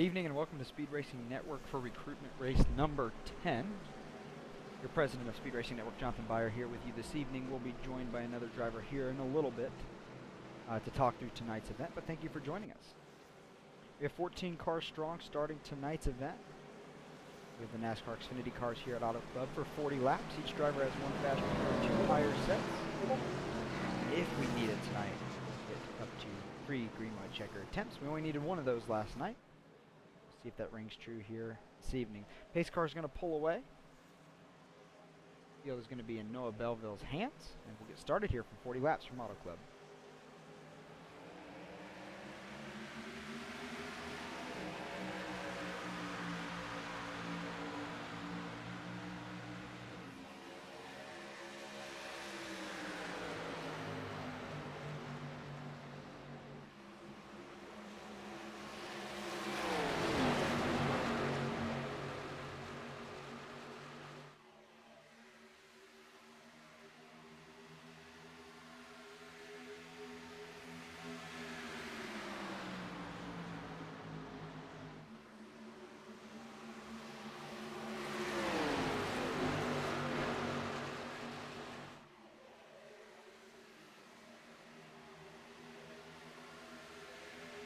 evening and welcome to Speed Racing Network for Recruitment Race number 10. Your president of Speed Racing Network, Jonathan Byer, here with you this evening. We'll be joined by another driver here in a little bit to talk through tonight's event, but thank you for joining us. We have 14 cars strong starting tonight's event. We have the NASCAR Xfinity cars here at Auto Club for 40 laps. Each driver has one fast car, 2 tire sets. If we need it tonight, we'll get up to 3 green white checker attempts. We only needed one of those last night. See if that rings true here this evening. Pace car is going to pull away. Field is going to be in Noah Belleville's hands, and we'll get started here from 40 laps from Auto Club.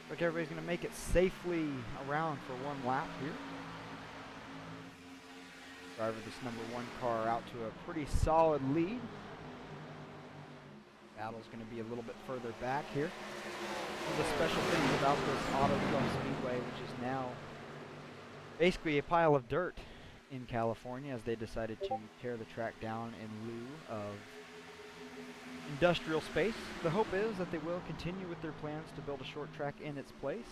Looks like everybody's going to make it safely around for one lap here. Driver this number 1 car out to a pretty solid lead. Battle's going to be a little bit further back here. One of the special things about this Auto Club Speedway, which is now basically a pile of dirt in California, as they decided to tear the track down in lieu of industrial space. The hope is that they will continue with their plans to build a short track in its place.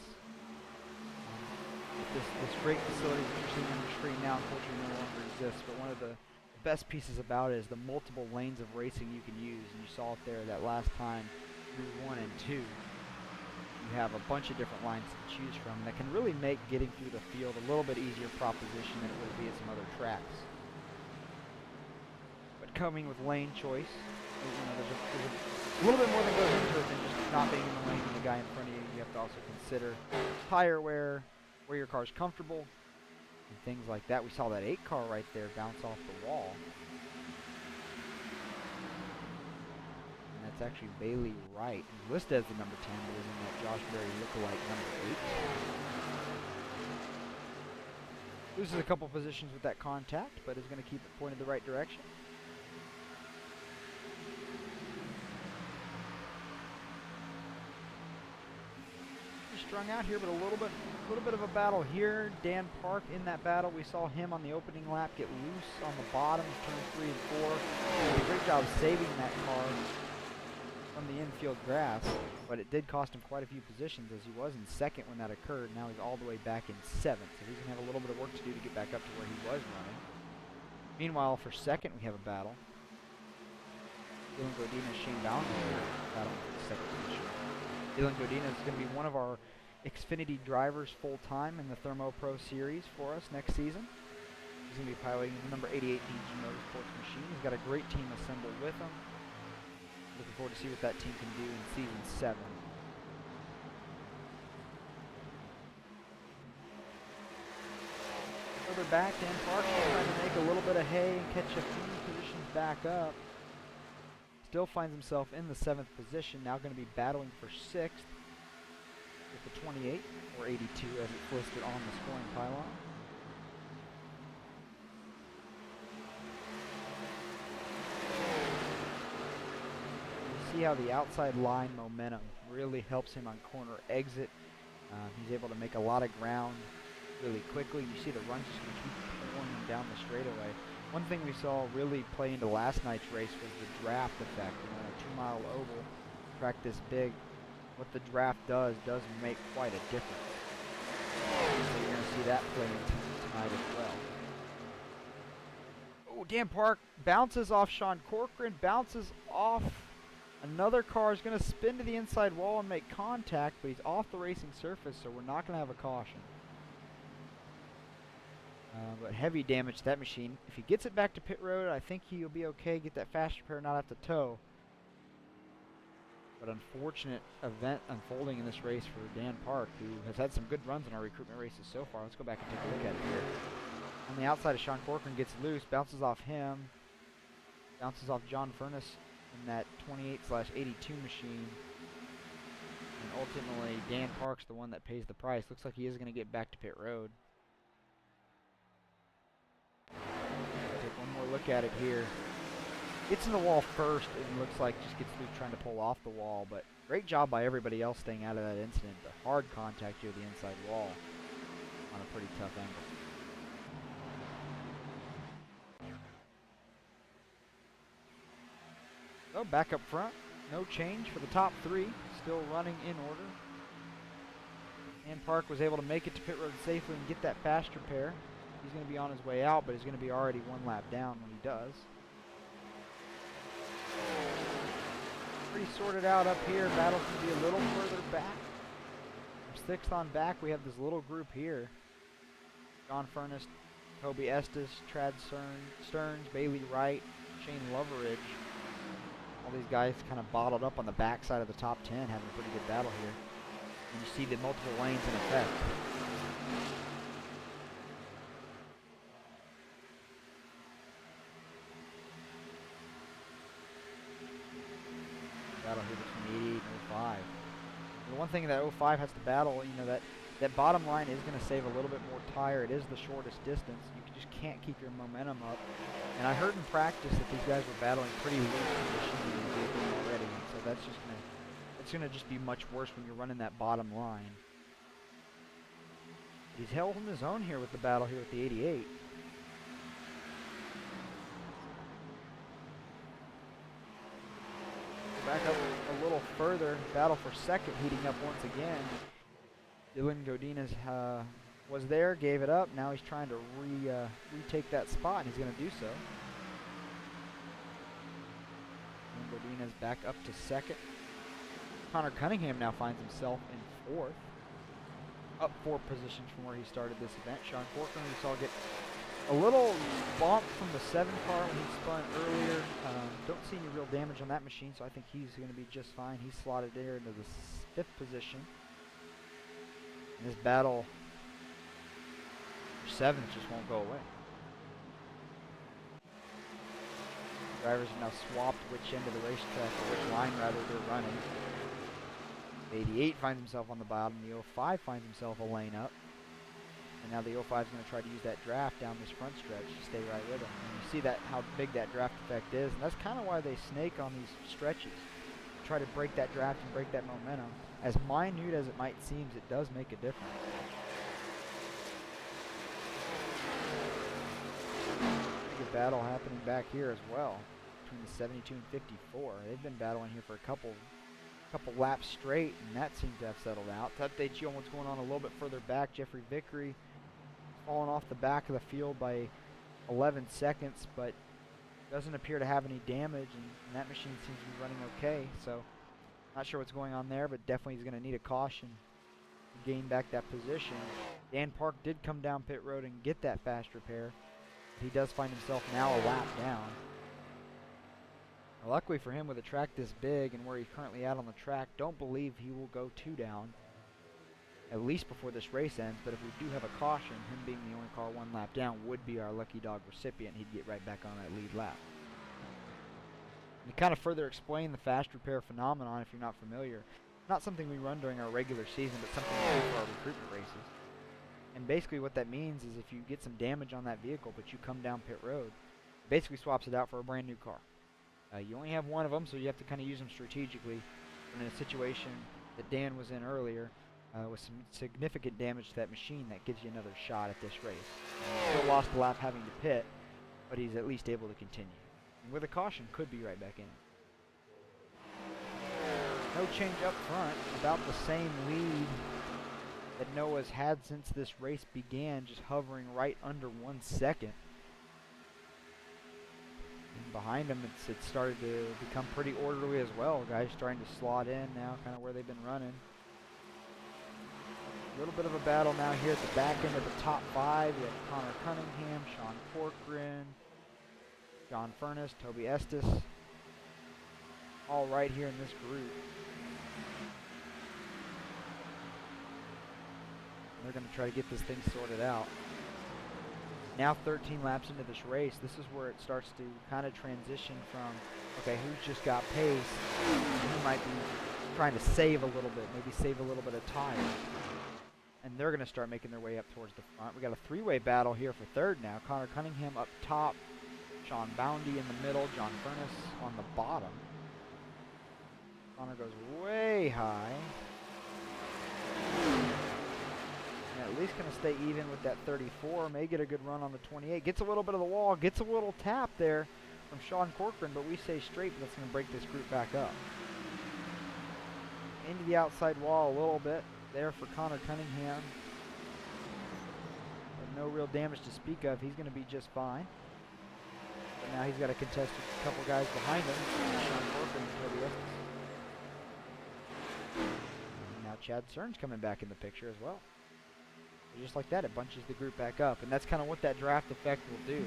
This great facility, which you're seeing on the screen now, unfortunately no longer exists, but one of the best pieces about it is the multiple lanes of racing you can use, and you saw it there that last time through 1 and 2. You have a bunch of different lines to choose from that can really make getting through the field a little bit easier proposition than it would be at some other tracks. But coming with lane choice, there's a little bit more that goes into it than just not being in the lane and the guy in front of you. You have to also consider tire wear, where your car's comfortable, and things like that. We saw that 8 car right there bounce off the wall. And that's actually Bailey Wright, who's listed as the number 10, but is in that Josh Berry lookalike number 8. Loses a couple positions with that contact, but is going to keep it pointed the right direction. Strung out here, but a little bit of a battle here. Dan Park in that battle. We saw him on the opening lap get loose on the bottom, turn 3 and 4. He did a great job saving that car from the infield grass, but it did cost him quite a few positions, as he was in 2nd when that occurred. Now he's all the way back in 7th, so he's going to have a little bit of work to do to get back up to where he was running. Meanwhile, for 2nd, we have a battle. Dylan Godinez, Shane Ballinger battling for the 2nd position. Dylan Godinez is going to be one of our Xfinity drivers full-time in the Thermo Pro Series for us next season. He's going to be piloting the number 88 DG Motorsports machine. He's got a great team assembled with him. Looking forward to see what that team can do in Season 7. Further back, Dan Park trying to make a little bit of hay and catch a few positions back up. Still finds himself in the 7th position, now going to be battling for 6th with the 28, or 82 as it's listed on the scoring pylon. You see how the outside line momentum really helps him on corner exit. He's able to make a lot of ground really quickly. You see the run's just going to keep pulling him down the straightaway. One thing we saw really play into last night's race was the draft effect. You know, a 2-mile oval, track this big, what the draft does make quite a difference. So you're going to see that play tonight as well. Oh, Dan Park bounces off Sean Corcoran, bounces off. Another car is going to spin to the inside wall and make contact, but he's off the racing surface, so we're not going to have a caution. But heavy damage to that machine. If he gets it back to pit road, I think he'll be okay. Get that fast repair, not have to tow. But unfortunate event unfolding in this race for Dan Park, who has had some good runs in our recruitment races so far. Let's go back and take a look at it here. On the outside of Sean Corcoran, gets loose, bounces off him, bounces off John Furness in that 28/82 machine. And ultimately, Dan Park's the one that pays the price. Looks like he is going to get back to pit road. Take one more look at it here. Gets in the wall first and looks like just gets loose trying to pull off the wall, but great job by everybody else staying out of that incident. The hard contact here, the inside wall, on a pretty tough angle. So back up front, no change for the top three, still running in order. Dan Park was able to make it to pit road safely and get that fast repair. He's going to be on his way out, but he's going to be already one lap down when he does. Pretty sorted out up here. Battle's going to be a little further back. From 6th on back, we have this little group here. John Furness, Toby Estes, Trad Stearns, Bailey Wright, Shane Loveridge. All these guys kind of bottled up on the back side of the top 10, having a pretty good battle here. And you see the multiple lanes in effect. Battle here between 88 and 05. The one thing that 05 has to battle, you know, that bottom line is going to save a little bit more tire. It is the shortest distance. You just can't keep your momentum up. And I heard in practice that these guys were battling pretty loose conditions in the vehicle already. So that's just going to just be much worse when you're running that bottom line. He's held his own here with the battle here with the 88. Back up a little further, battle for second heating up once again. Dylan Godinez was there, gave it up. Now he's trying to retake that spot, and he's going to do so. And Godinez back up to second. Connor Cunningham now finds himself in 4th. Up 4 positions from where he started this event. Sean Corcoran, we saw get a little bump from the 7 car when he spun earlier. Don't see any real damage on that machine, so I think he's going to be just fine. He's slotted there into the 5th position. And this battle for 7th just won't go away. Drivers have now swapped which end of the racetrack, or which line rather, they're running. The 88 finds himself on the bottom. The 05 finds himself a lane up. And now the 05 is going to try to use that draft down this front stretch to stay right with him. And you see that how big that draft effect is, and that's kind of why they snake on these stretches. Try to break that draft and break that momentum. As minute as it might seem, it does make a difference. Big battle happening back here as well between the 72 and 54. They've been battling here for a couple laps straight, and that seems to have settled out. To update you on what's going on a little bit further back, Jeffrey Vickery falling off the back of the field by 11 seconds, but doesn't appear to have any damage, and that machine seems to be running okay. So not sure what's going on there, but definitely he's going to need a caution to gain back that position. Dan Park did come down pit road and get that fast repair. He does find himself now a lap down. Luckily for him, with a track this big and where he's currently at on the track, don't believe he will go 2 down, at least before this race ends. But if we do have a caution, him being the only car 1 lap down would be our lucky dog recipient. He'd get right back on that lead lap. And to kind of further explain the fast repair phenomenon, if you're not familiar, not something we run during our regular season, but something we do for our recruitment races. And basically what that means is if you get some damage on that vehicle, but you come down pit road, it basically swaps it out for a brand new car. You only have 1 of them, so you have to kind of use them strategically. And in a situation that Dan was in earlier, with some significant damage to that machine, that gives you another shot at this race. Still lost a lap having to pit, but he's at least able to continue. And with a caution, could be right back in. No change up front, about the same lead that Noah's had since this race began, just hovering right under 1 second. And behind him, it's started to become pretty orderly as well. Guys starting to slot in now, kind of where they've been running. A little bit of a battle now here at the back end of the top 5. You have Connor Cunningham, Sean Corcoran, John Furness, Toby Estes, all right here in this group. They're going to try to get this thing sorted out. Now 13 laps into this race, this is where it starts to kind of transition from, okay, who's just got pace, who might be trying to save a little bit, maybe save a little bit of tire. And they're going to start making their way up towards the front. We got a three-way battle here for third now. Connor Cunningham up top, Sean Boundy in the middle, John Furness on the bottom. Connor goes way high. And at least going to stay even with that 34. May get a good run on the 28. Gets a little bit of the wall. Gets a little tap there from Sean Corcoran, but we say straight, but that's going to break this group back up. Into the outside wall a little bit there for Connor Cunningham. But no real damage to speak of. He's going to be just fine. But now he's got to contest a couple guys behind him. Sean Corcoran and Toby Estes. And now Chad Cern's coming back in the picture as well. So just like that, it bunches the group back up. And that's kind of what that draft effect will do.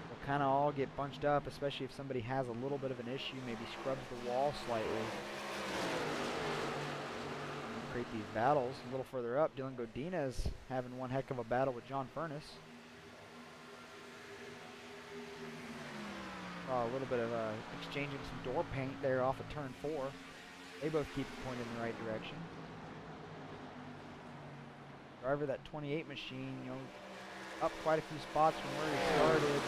They'll kind of all get bunched up, especially if somebody has a little bit of an issue, maybe scrubs the wall slightly. Create these battles. A little further up, Dylan Godinez having one heck of a battle with John Furness. A little bit of exchanging some door paint there off of turn 4. They both keep the point in the right direction. Driver, that 28 machine, you know, up quite a few spots from where he started.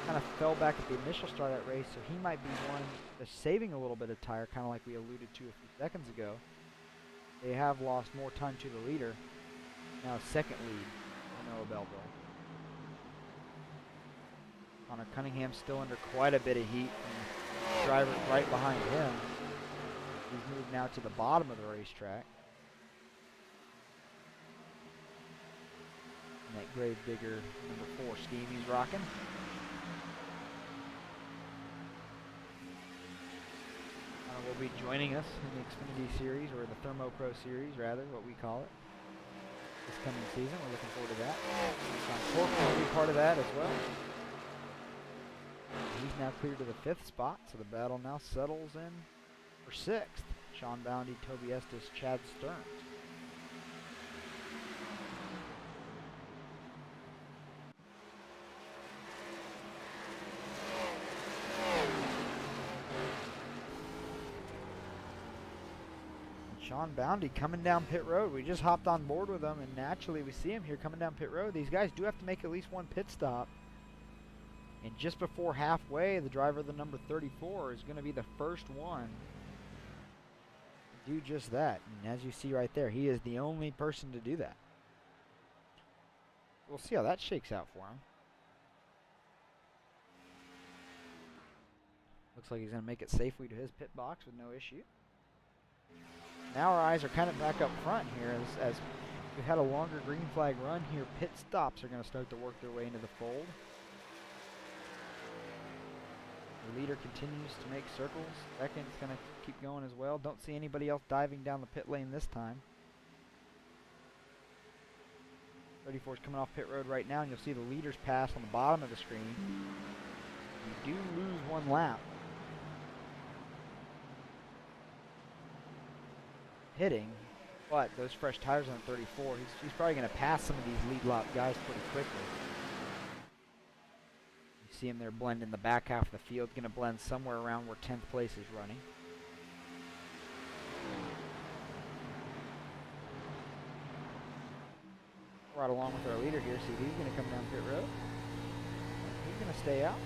Kind of fell back at the initial start of that race, so he might be one that's saving a little bit of tire, kind of like we alluded to a few seconds ago. They have lost more time to the leader. Now second lead for Noah Belleville. Connor Cunningham still under quite a bit of heat from the driver right behind him. He's moved now to the bottom of the racetrack. And that grave digger number 4 scheme he's rocking. Will be joining us in the Xfinity Series, or the Thermo Pro Series rather, what we call it, this coming season. We're looking forward to that. Sean Corcoran will be part of that as well. He's now cleared to the 5th spot, so the battle now settles in for 6th. Sean Boundy, Toby Estes, Chad Stearns. Sean Boundy coming down pit road. We just hopped on board with him, and naturally we see him here coming down pit road. These guys do have to make at least one pit stop. And just before halfway, the driver of the number 34 is going to be the first one to do just that. And as you see right there, he is the only person to do that. We'll see how that shakes out for him. Looks like he's going to make it safely to his pit box with no issue. Now our eyes are kind of back up front here as we've had a longer green flag run here. Pit stops are going to start to work their way into the fold. The leader continues to make circles. Second's going to keep going as well. Don't see anybody else diving down the pit lane this time. 34 is coming off pit road right now, and you'll see the leaders pass on the bottom of the screen. You do lose one lap. Hitting, but those fresh tires on 34, he's probably going to pass some of these lead lap guys pretty quickly. You see him there blend in the back half of the field, going to blend somewhere around where 10th place is running. Right along with our leader here, see he's going to come down pit road. He's going to stay out.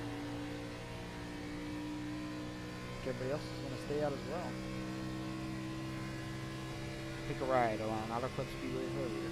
Everybody else is going to stay out as well. Take a ride along Auto Club Speedway earlier.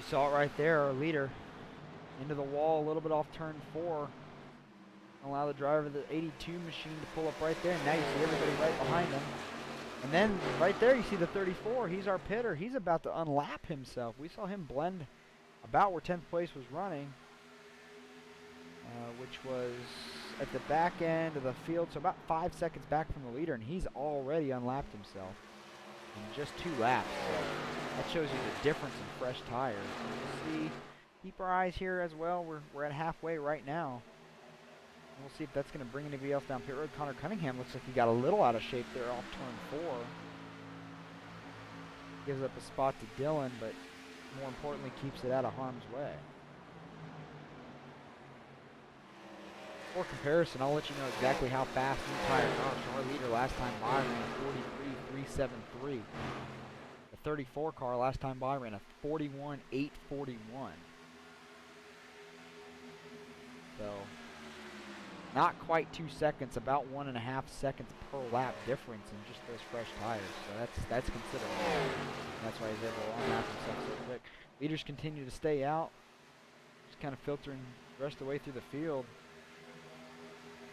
saw it right there, our leader. Into the wall, a little bit off turn 4. Allow the driver of the 82 machine to pull up right there. And now you see everybody right behind him. And then right there you see the 34. He's our pitter. He's about to unlap himself. We saw him blend about where 10th place was running, which was at the back end of the field, so about 5 seconds back from the leader, and he's already unlapped himself in just 2 laps. So that shows you the difference in fresh tires. We'll see. Keep our eyes here as well. We're at halfway right now. And we'll see if that's going to bring anybody else down pit road. Connor Cunningham looks like he got a little out of shape there off turn 4. Gives up a spot to Dylan, but more importantly keeps it out of harm's way. For comparison, I'll let you know exactly how fast new tires are. So our leader last time by ran a 43.373. The 34 car last time by ran a 41.841. So not quite 2 seconds, about 1.5 seconds per lap difference in just those fresh tires. So that's considerable. And that's why he's able to unlap himself so quick. Leaders continue to stay out, just kind of filtering the rest of the way through the field.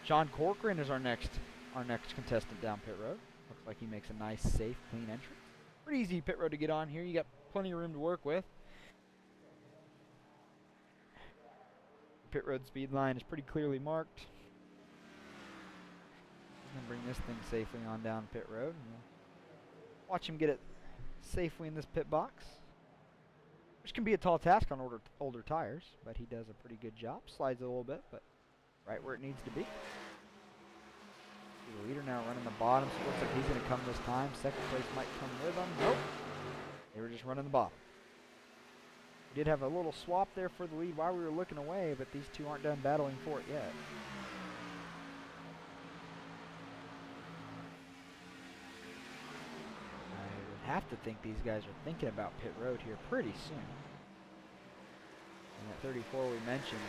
John Corcoran is our next contestant down pit road. Looks like he makes a nice, safe, clean entrance. Pretty easy pit road to get on here. You got plenty of room to work with. The pit road speed line is pretty clearly marked. I'm gonna bring this thing safely on down pit road. And we'll watch him get it safely in this pit box, which can be a tall task on older tires, but he does a pretty good job. Slides it a little bit, but right where it needs to be. The leader now running the bottom, so it looks like he's going to come this time. Second place might come with him. Nope. They were just running the bottom. We did have a little swap there for the lead while we were looking away, but these two aren't done battling for it yet. I would have to think these guys are thinking about pit road here pretty soon. And that 34 we mentioned,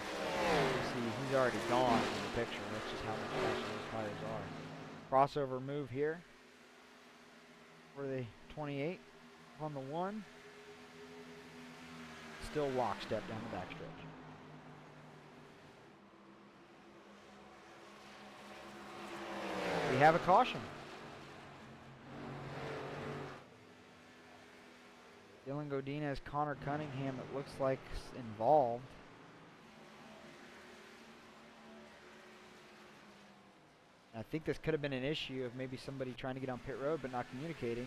you see he's already gone in the picture. That's just how much faster those tires are. Crossover move here for the 28 on the 1. Still lockstep down the backstretch. We have a caution. Dylan Godinez, Connor Cunningham, it looks like involved. I think this could have been an issue of maybe somebody trying to get on pit road but not communicating.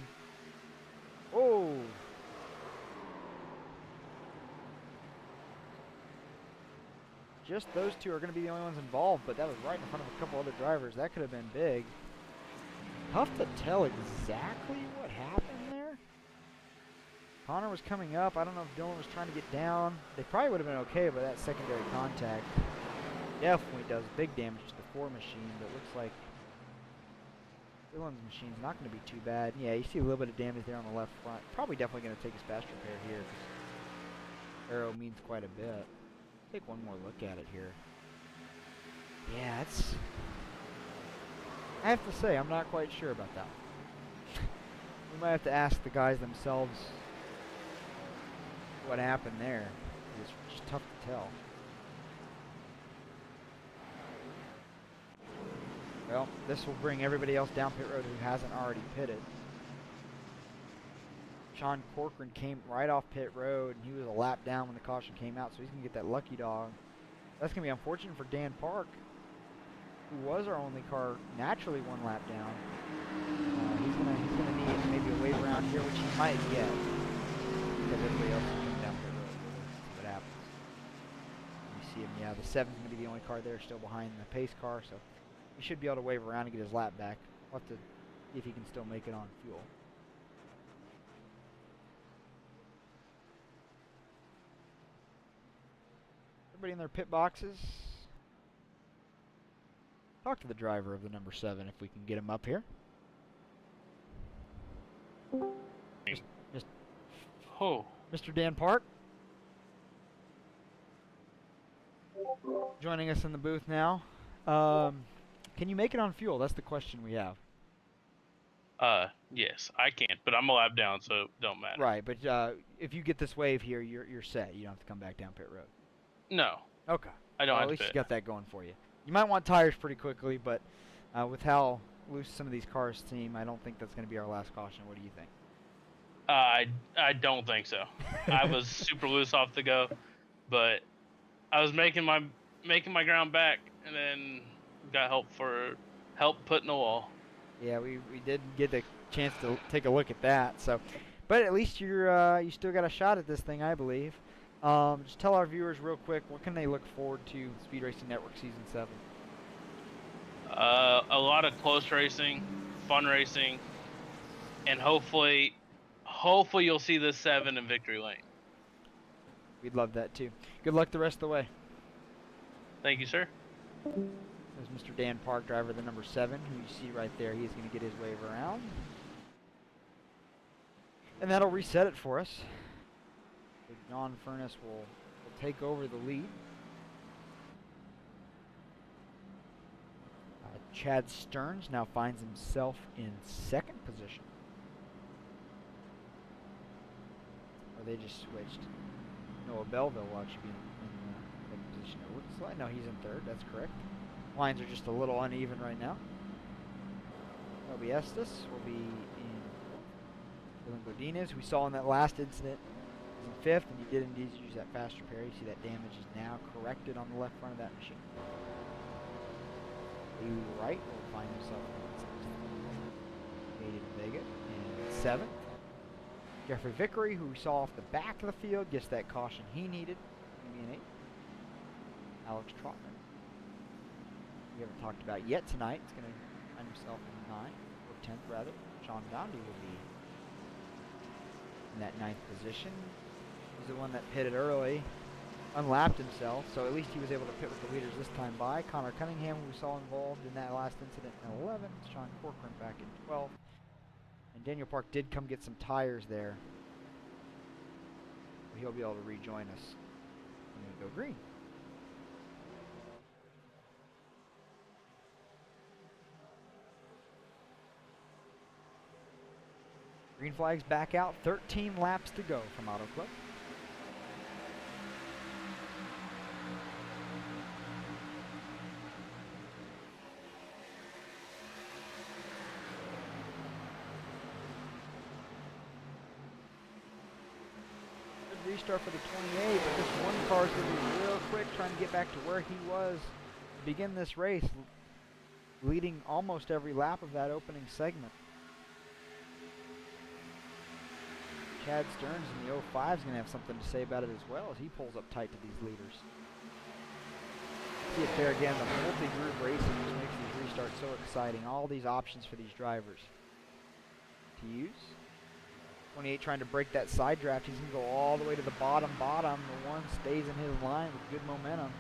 Oh! Just those two are going to be the only ones involved, but that was right in front of a couple other drivers. That could have been big. Tough to tell exactly what happened there. Connor was coming up. I don't know if Dylan was trying to get down. They probably would have been okay, but that secondary contact definitely does big damage to the 4 machine, but it looks like Dylan's machine's not going to be too bad. Yeah, you see a little bit of damage there on the left front. Probably definitely going to take a fast repair here, because aero means quite a bit. Take one more look at it here. Yeah, it's... I have to say, I'm not quite sure about that one. We might have to ask the guys themselves what happened there. It's just tough to tell. Well, this will bring everybody else down pit road who hasn't already pitted. Sean Corcoran came right off pit road, and he was a lap down when the caution came out, so he's going to get that lucky dog. That's going to be unfortunate for Dan Park, who was our only car naturally 1 lap down. He's going to need maybe a wave around here, which he might get, because everybody else is coming down pit road. We'll see what happens. You see him, yeah, the 7's going to be the only car there, still behind the pace car, so he should be able to wave around and get his lap back. We'll have to see if he can still make it on fuel. Everybody in their pit boxes. Talk to the driver of the number 7 if we can get him up here. Mr. Dan Park. Joining us in the booth now. Can you make it on fuel? That's the question we have. Yes, I can. but I'm a lap down, so it don't matter. Right, but if you get this wave here, you're set. You don't have to come back down pit road. No, Okay. I don't Well, have at to least you pit. got that going for you. You might want tires pretty quickly, but with how loose some of these cars seem, I don't think that's going to be our last caution. What do you think? I don't think so. I was super loose off the go, but I was making my ground back, and then got help putting the wall. Yeah, we did get a chance to take a look at that. So, but at least you still got a shot at this thing, I believe. Just tell our viewers real quick, what can they look forward to Speed Racing Network Season 7? A lot of close racing, fun racing, and hopefully you'll see this 7 in victory lane. We'd love that too. Good luck the rest of the way. Thank you, sir. There's Mr. Dan Park, driver of the number 7, who you see right there. He's going to get his wave around. And that'll reset it for us. So John Furness will take over the lead. Chad Stearns now finds himself in 2nd position. Or they just switched. Noah Belleville will actually be in the position. It looks like. No, he's in 3rd. That's correct. Lines are just a little uneven right now. Toby Estes will be in Dylan Godinez. We saw in that last incident is in 5th, and he did indeed use that fast repair. You see that damage is now corrected on the left front of that machine. Lee Wright will find himself in 6th. Aiden Vega in 7th. Jeffrey Vickery, who we saw off the back of the field, gets that caution he needed. In 8th. Alex Trotman, we haven't talked about yet tonight, is going to find himself in 9th, or 10th rather. Sean Boundy will be in that 9th position. He's the one that pitted early, unlapped himself, so at least he was able to pit with the leaders this time by. Connor Cunningham, who we saw involved in that last incident, in 11th. Sean Corcoran back in 12th. And Daniel Park did come get some tires there. He'll be able to rejoin us when we go green. Green flag's back out. 13 laps to go from Auto Club. Good restart for the 28, but this one car is going to be real quick, trying to get back to where he was to begin this race, leading almost every lap of that opening segment. Chad Stearns in the 05 is going to have something to say about it as well as he pulls up tight to these leaders. See it there again, the multi-group racing just makes these restarts so exciting. All these options for these drivers to use. 28 trying to break that side draft. He's going to go all the way to the bottom. The 1 stays in his line with good momentum.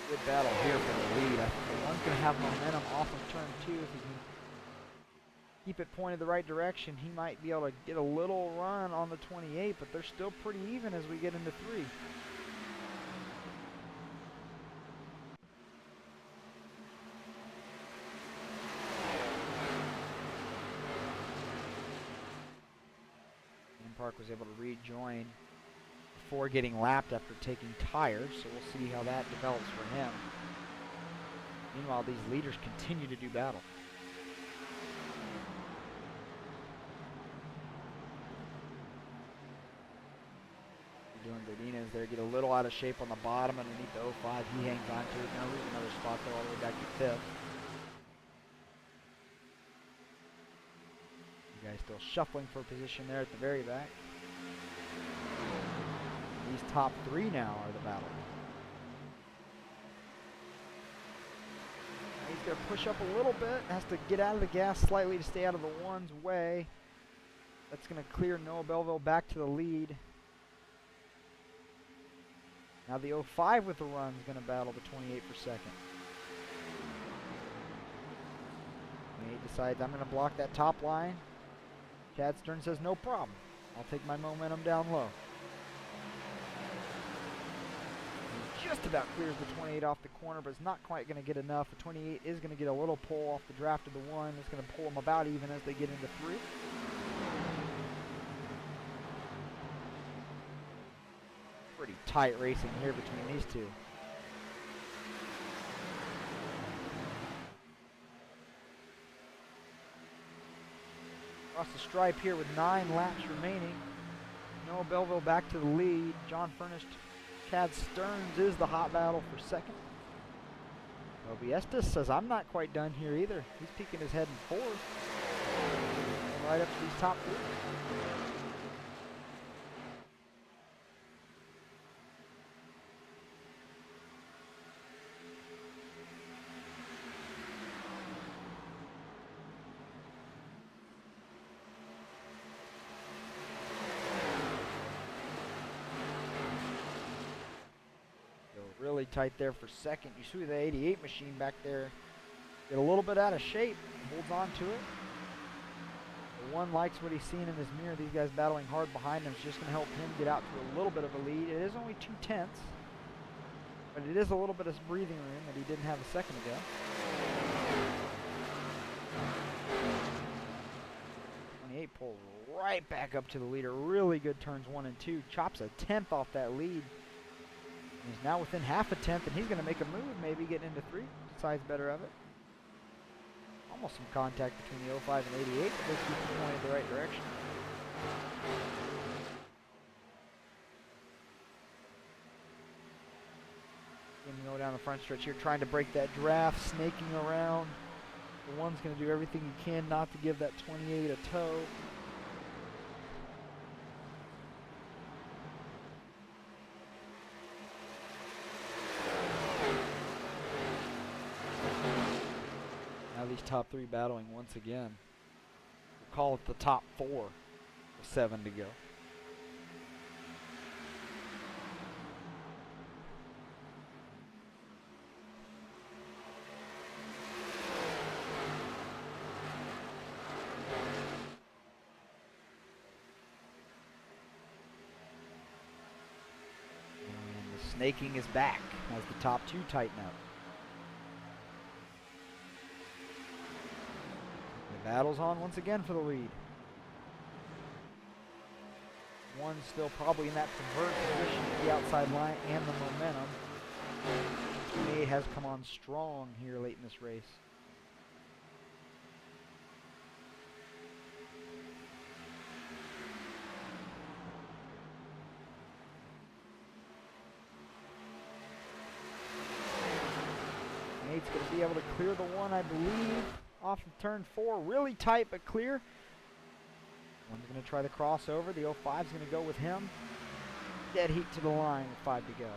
Good battle here for the lead. I think the 1's going to have momentum off of turn 2 if he can keep it pointed the right direction. He might be able to get a little run on the 28, but they're still pretty even as we get into 3. Dan Park was able to rejoin before getting lapped after taking tires, so we'll see how that develops for him. Meanwhile, these leaders continue to do battle. Doing Godinez there, get a little out of shape on the bottom underneath the 05. He hangs on to it, gonna lose another spot though all the way back to 5th. You guys still shuffling for position there at the very back. These top 3 now are the battle. He's going to push up a little bit. Has to get out of the gas slightly to stay out of the 1's way. That's going to clear Noah Belleville back to the lead. Now the 05 with the run is going to battle the 28 for second. 28 decides I'm going to block that top line. Chad Stearns says no problem. I'll take my momentum down low. just about clears the 28 off the corner, but it's not quite going to get enough. The 28 is going to get a little pull off the draft of the 1. It's going to pull them about even as they get into 3. Pretty tight racing here between these two. Across the stripe here with 9 laps remaining. Noah Belleville back to the lead. John Furnish, Chad Stearns is the hot battle for second. Obiesta says, I'm not quite done here either. He's peeking his head in 4th. Right up to these top 3. Really tight there for second. You see the 88 machine back there get a little bit out of shape, holds on to it. The 1 likes what he's seen in his mirror. These guys battling hard behind him is just going to help him get out to a little bit of a lead. It is only 2/10, but it is a little bit of breathing room that he didn't have a second ago. 28 pulls right back up to the leader. Really good turns 1 and 2. Chops a 10th off that lead. He's now within half a 10th, and he's going to make a move, maybe getting into 3. Decides better of it. Almost some contact between the 05 and 88, but they keep him pointed the right direction. Going to go down the front stretch here, trying to break that draft, snaking around. The 1's going to do everything he can not to give that 28 a toe. These top 3 battling once again. We'll call it the top 4 with 7 to go. And the snaking is back as the top 2 tighten up. Battles on once again for the lead. 1 still probably in that convert position to the outside line and the momentum. 28 has come on strong here late in this race. Nate's going to be able to clear the 1, I believe. Off of turn 4, really tight but clear. 1's going to try the crossover. The 05's going to go with him. Dead heat to the line with 5 to go.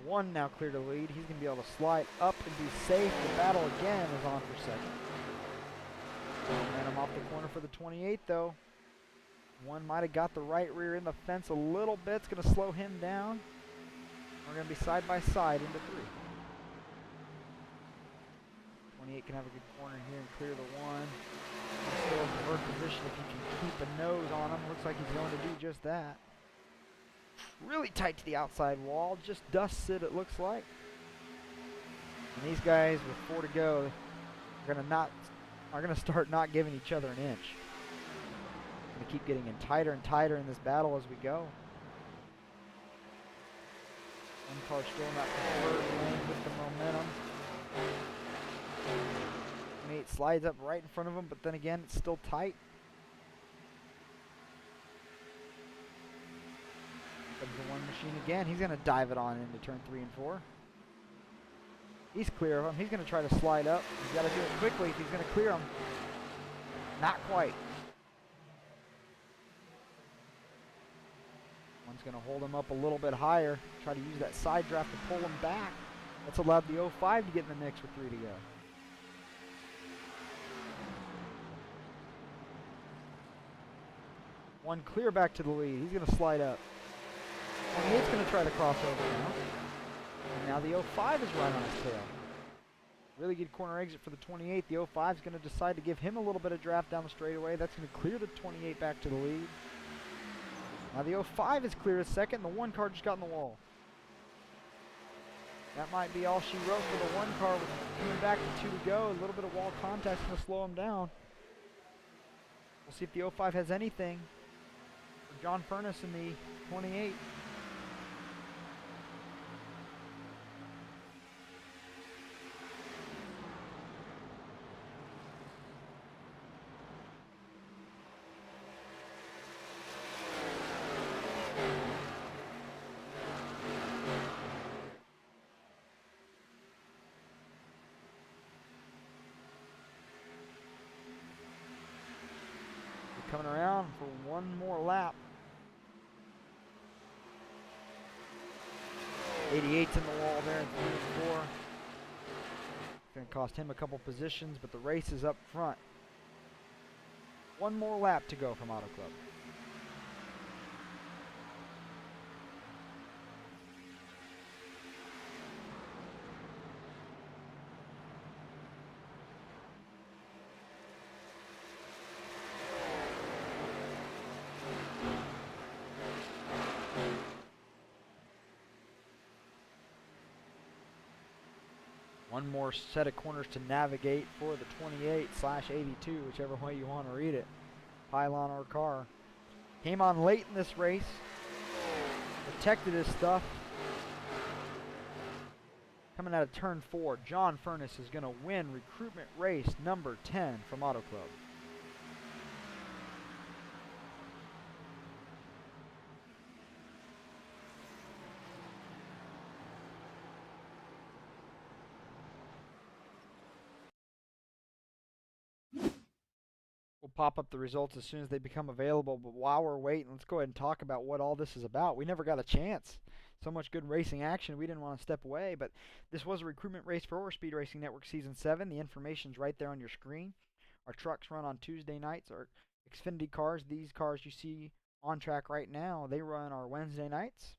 The 1 now clear to lead. He's going to be able to slide up and be safe. The battle again is on for second. Momentum off the corner for the 28 though. 1 might have got the right rear in the fence a little bit. It's going to slow him down. We're going to be side by side into 3. 28 can have a good corner here and clear the 1. Still in convert position if he can keep a nose on him. Looks like he's going to do just that. Really tight to the outside wall. Just dusts it looks like. And these guys with 4 to go are going to start not giving each other an inch. Going to keep getting in tighter and tighter in this battle as we go. 1 car still in that preferred lane with the momentum. 28 slides up right in front of him, but then again, it's still tight. Comes the 1 machine again. He's going to dive it on into turn 3 and 4. He's clear of him. He's going to try to slide up. He's got to do it quickly if he's going to clear him. Not quite. 1's going to hold him up a little bit higher. Try to use that side draft to pull him back. That's allowed the 05 to get in the mix with 3 to go. 1 clear back to the lead. He's going to slide up. 28's going to try to cross over now. And now the 05 is right on his tail. Really good corner exit for the 28. The 05 is going to decide to give him a little bit of draft down the straightaway. That's going to clear the 28 back to the lead. Now the 05 is clear as second. The 1 car just got in the wall. That might be all she wrote for the 1 car with coming back to 2 to go. A little bit of wall contact is going to slow him down. We'll see if the 05 has anything for John Furness in the 28. Coming around for one more lap. 88's in the wall there in 3 and 4. It's going to cost him a couple positions, but the race is up front. One more lap to go from Auto Club. One more set of corners to navigate for the 28/82, whichever way you want to read it. Pylon or car. Came on late in this race. Protected his stuff. Coming out of turn 4, John Furness is going to win recruitment race number 10 from Auto Club. We'll pop up the results as soon as they become available, but while we're waiting, let's go ahead and talk about what all this is about. We never got a chance. So much good racing action, we didn't want to step away, but this was a recruitment race for Speed Racing Network Season 7. The information's right there on your screen. Our trucks run on Tuesday nights. Our Xfinity cars, these cars you see on track right now, they run our Wednesday nights.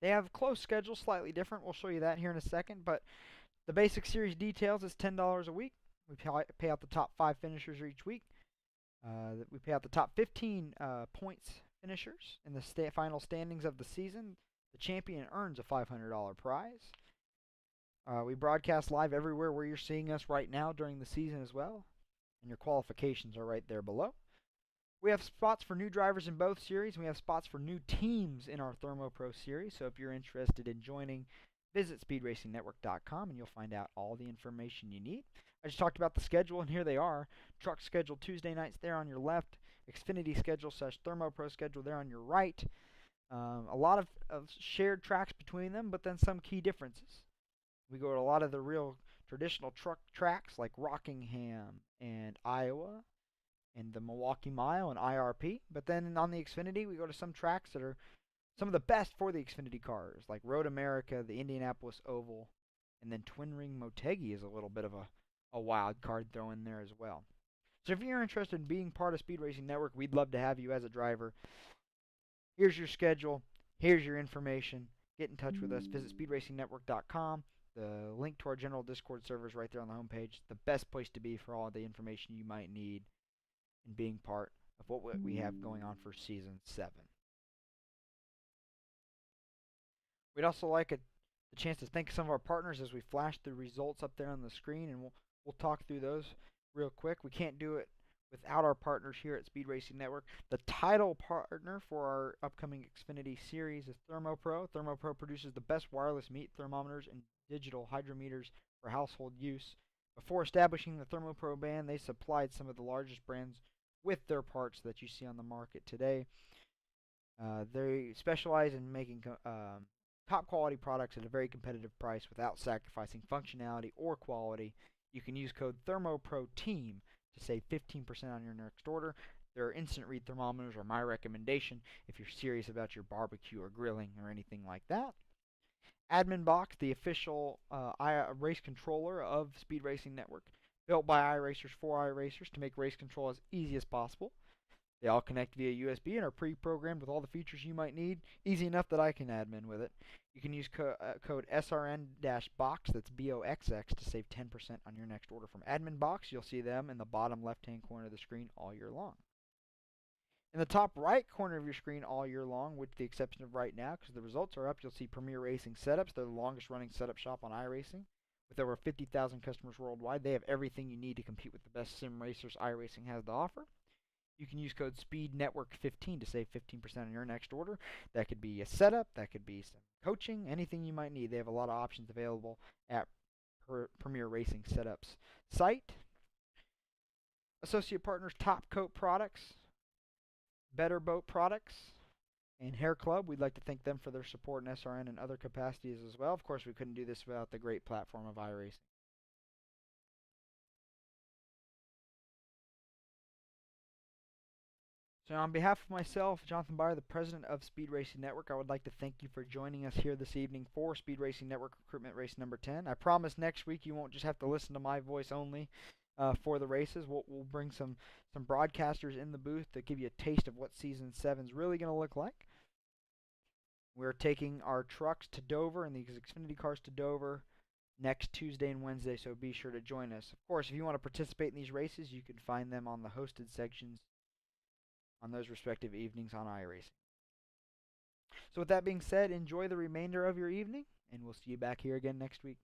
They have close schedules, slightly different. We'll show you that here in a second, but the basic series details is $10 a week. We pay out the top 5 finishers each week. We pay out the top 15 points finishers in the final standings of the season. The champion earns a $500 prize. We broadcast live everywhere where you're seeing us right now during the season as well. And your qualifications are right there below. We have spots for new drivers in both series. We have spots for new teams in our Thermo Pro series. So if you're interested in joining, visit speedracingnetwork.com and you'll find out all the information you need. I just talked about the schedule, and here they are. Truck schedule Tuesday nights there on your left. Xfinity schedule / Thermo Pro schedule there on your right. A lot of shared tracks between them, but then some key differences. We go to a lot of the real traditional truck tracks like Rockingham and Iowa and the Milwaukee Mile and IRP. But then on the Xfinity, we go to some tracks that are some of the best for the Xfinity cars, like Road America, the Indianapolis Oval, and then Twin Ring Motegi is a little bit of a wild card throw in there as well. So if you're interested in being part of Speed Racing Network, we'd love to have you as a driver. Here's your schedule. Here's your information. Get in touch with us. Visit speedracingnetwork.com. The link to our general Discord server is right there on the homepage. The best place to be for all the information you might need in being part of what we have going on for Season 7. We'd also like the chance to thank some of our partners as we flash the results up there on the screen, and we'll talk through those real quick. We can't do it without our partners here at Speed Racing Network. The title partner for our upcoming Xfinity series is Thermo Pro. Thermo Pro produces the best wireless meat thermometers and digital hydrometers for household use. Before establishing the Thermo Pro brand, they supplied some of the largest brands with their parts that you see on the market today. They specialize in making top quality products at a very competitive price without sacrificing functionality or quality. You can use code ThermoProTeam to save 15% on your next order. Their instant read thermometers are my recommendation if you're serious about your barbecue or grilling or anything like that. Admin Box, the official race controller of Speed Racing Network, built by iRacers for iRacers to make race control as easy as possible. They all connect via USB and are pre-programmed with all the features you might need. Easy enough that I can admin with it. You can use code SRN-BOX, that's BOXX, to save 10% on your next order from Admin Box. You'll see them in the bottom left-hand corner of the screen all year long. In the top right corner of your screen all year long, with the exception of right now, because the results are up, you'll see Premier Racing Setups. They're the longest running setup shop on iRacing. With over 50,000 customers worldwide, they have everything you need to compete with the best sim racers iRacing has to offer. You can use code SPEEDNETWORK15 to save 15% on your next order. That could be a setup, that could be some coaching, anything you might need. They have a lot of options available at Premier Racing Setups site. Associate partners Top Coat Products, Better Boat Products, and Hair Club. We'd like to thank them for their support in SRN and other capacities as well. Of course, we couldn't do this without the great platform of iRacing. So on behalf of myself, Jonathan Byer, the president of Speed Racing Network, I would like to thank you for joining us here this evening for Speed Racing Network Recruitment Race number 10. I promise next week you won't just have to listen to my voice only for the races. We'll bring some broadcasters in the booth to give you a taste of what Season 7 is really going to look like. We're taking our trucks to Dover and these Xfinity cars to Dover next Tuesday and Wednesday, so be sure to join us. Of course, if you want to participate in these races, you can find them on the hosted sections on those respective evenings on iRacing. So with that being said, enjoy the remainder of your evening, and we'll see you back here again next week.